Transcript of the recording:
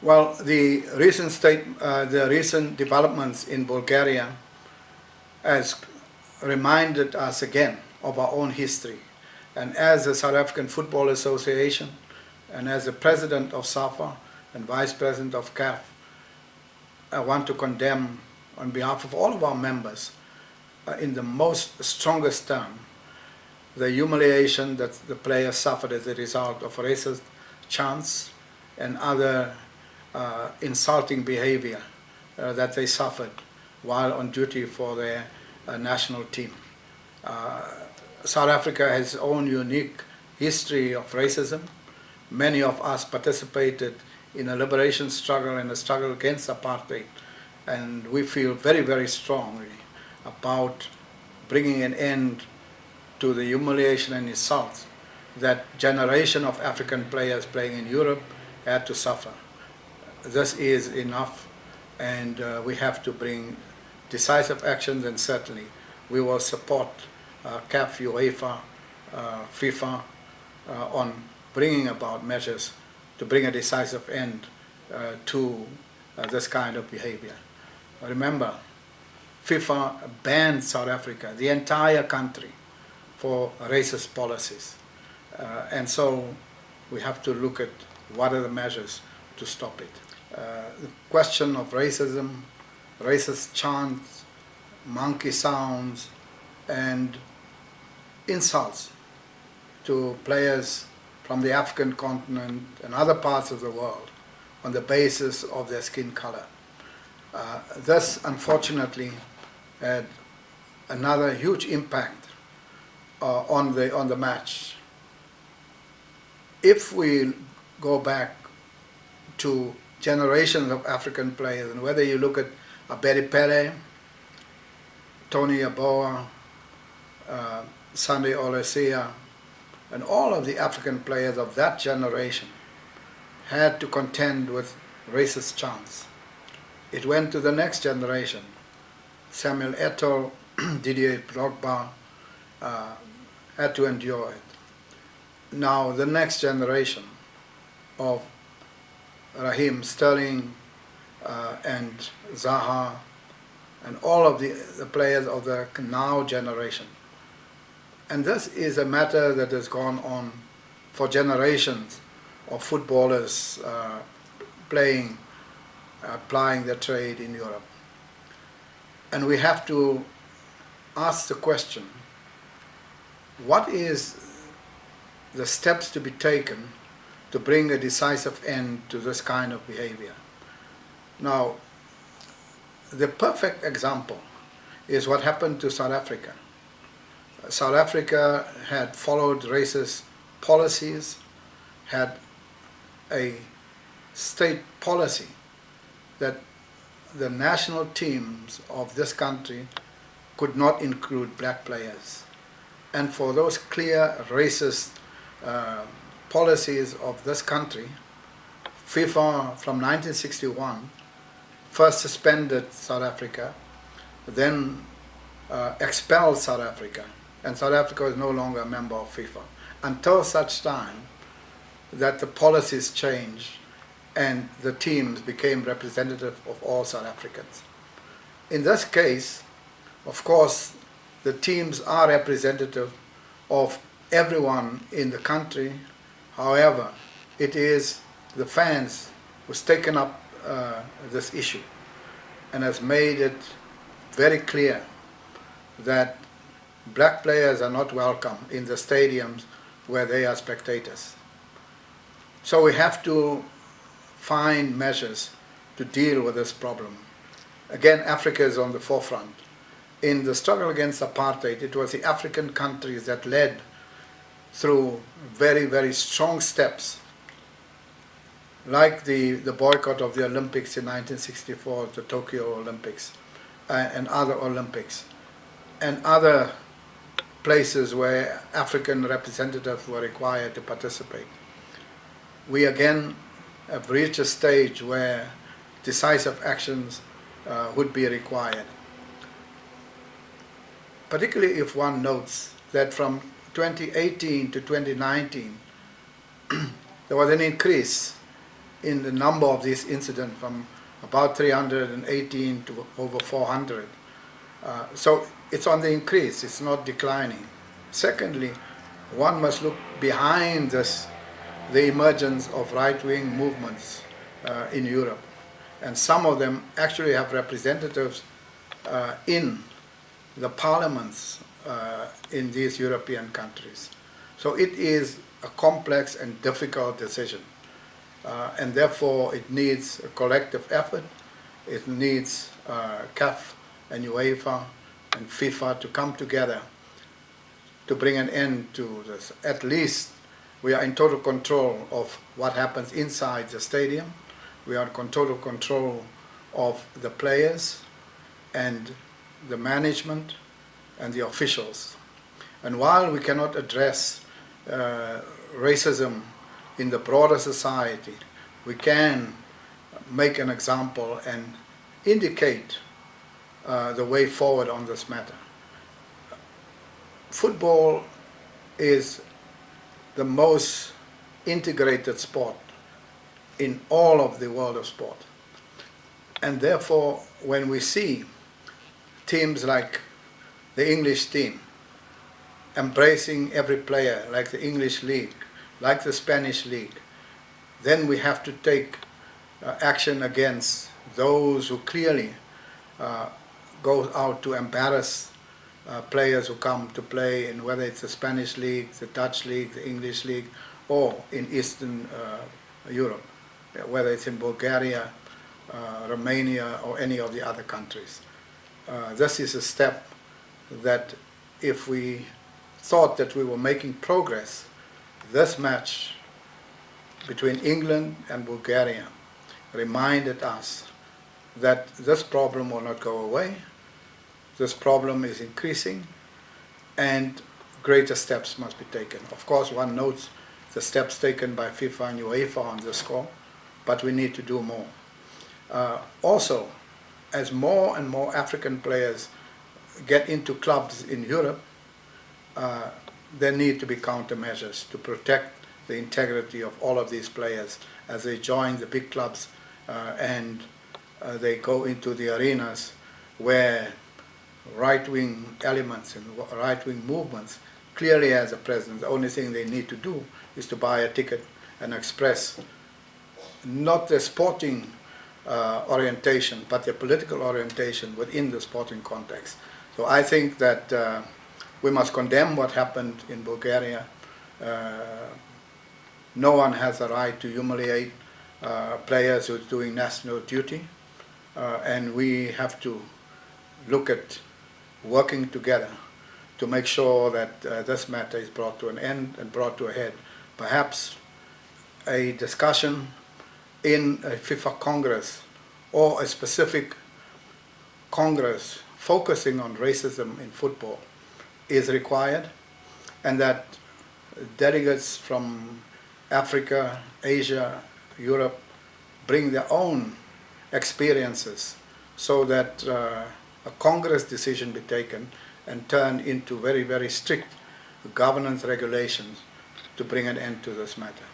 Well, the recent developments in Bulgaria has reminded us again of our own history. And as the South African Football Association, and as the president of Safa and vice president of CAF, I want to condemn on behalf of all of our members, in the most strongest term, the humiliation that the players suffered as a result of racist chants and other insulting behavior that they suffered while on duty for their national team. South Africa has its own unique history of racism. Many of us participated in a liberation struggle and a struggle against apartheid, and we feel very, very strongly about bringing an end to the humiliation and insults that generation of African players playing in Europe had to suffer. This is enough, and we have to bring decisive actions, and certainly we will support CAF, UEFA, FIFA on bringing about measures to bring a decisive end to this kind of behavior. Remember, FIFA banned South Africa, the entire country, for racist policies. And so we have to look at what are the measures to stop it. The question of racism, racist chants, monkey sounds, and insults to players from the African continent and other parts of the world on the basis of their skin color. This, unfortunately, had another huge impact on the match. If we go back to generations of African players, and whether you look at Abedi Pele, Tony Yeboah, Sunday Olesia, and all of the African players of that generation had to contend with racist chants. It went to the next generation. Samuel Eto'o, Didier Drogba had to endure it. Now the next generation of Raheem Sterling and Zaha and all of the players of the now generation. And this is a matter that has gone on for generations of footballers playing, applying their trade in Europe. And we have to ask the question, what is the steps to be taken to bring a decisive end to this kind of behavior? Now, the perfect example is what happened to South Africa. South Africa had followed racist policies, had a state policy that the national teams of this country could not include black players. And for those clear racist policies of this country, FIFA from 1961 first suspended South Africa, then expelled South Africa, and South Africa is no longer a member of FIFA until such time that the policies changed and the teams became representative of all South Africans. In this case, of course, the teams are representative of everyone in the country. However, it is the fans who's taken up this issue and has made it very clear that black players are not welcome in the stadiums where they are spectators. So we have to find measures to deal with this problem. Again, Africa is on the forefront. In the struggle against apartheid, it was the African countries that led through very, very strong steps, like the boycott of the Olympics in 1964, the Tokyo Olympics, and other Olympics, and other places where African representatives were required to participate. We again have reached a stage where decisive actions would be required. Particularly if one notes that from 2018 to 2019, there was an increase in the number of these incidents from about 318 to over 400. So it's on the increase, it's not declining. Secondly, one must look behind this, the emergence of right-wing movements in Europe. And some of them actually have representatives in the parliaments in these European countries. So it is a complex and difficult decision. And therefore it needs a collective effort. It needs CAF and UEFA and FIFA to come together to bring an end to this. At least we are in total control of what happens inside the stadium. We are in total control of the players and the management and the officials. And while we cannot address racism in the broader society, we can make an example and indicate the way forward on this matter. Football is the most integrated sport in all of the world of sport. And therefore, when we see teams like the English team embracing every player, like the English league, like the Spanish league, then we have to take action against those who clearly go out to embarrass players who come to play in whether it's the Spanish league, the Dutch league, the English league, or in Eastern Europe, whether it's in Bulgaria, Romania, or any of the other countries. This is a step that if we thought that we were making progress, this match between England and Bulgaria reminded us that this problem will not go away. This problem is increasing and greater steps must be taken. Of course, one notes the steps taken by FIFA and UEFA on this score, but we need to do more. Also, as more and more African players get into clubs in Europe, there need to be countermeasures to protect the integrity of all of these players as they join the big clubs and they go into the arenas where right-wing elements and right-wing movements clearly has a presence. The only thing they need to do is to buy a ticket and express not their sporting orientation, but their political orientation within the sporting context. So I think that we must condemn what happened in Bulgaria. No one has a right to humiliate players who are doing national duty, and we have to look at working together to make sure that this matter is brought to an end and brought to a head. Perhaps a discussion in a FIFA Congress or a specific Congress focusing on racism in football is required, and that delegates from Africa, Asia, Europe bring their own experiences so that a Congress decision be taken and turn into very, very strict governance regulations to bring an end to this matter.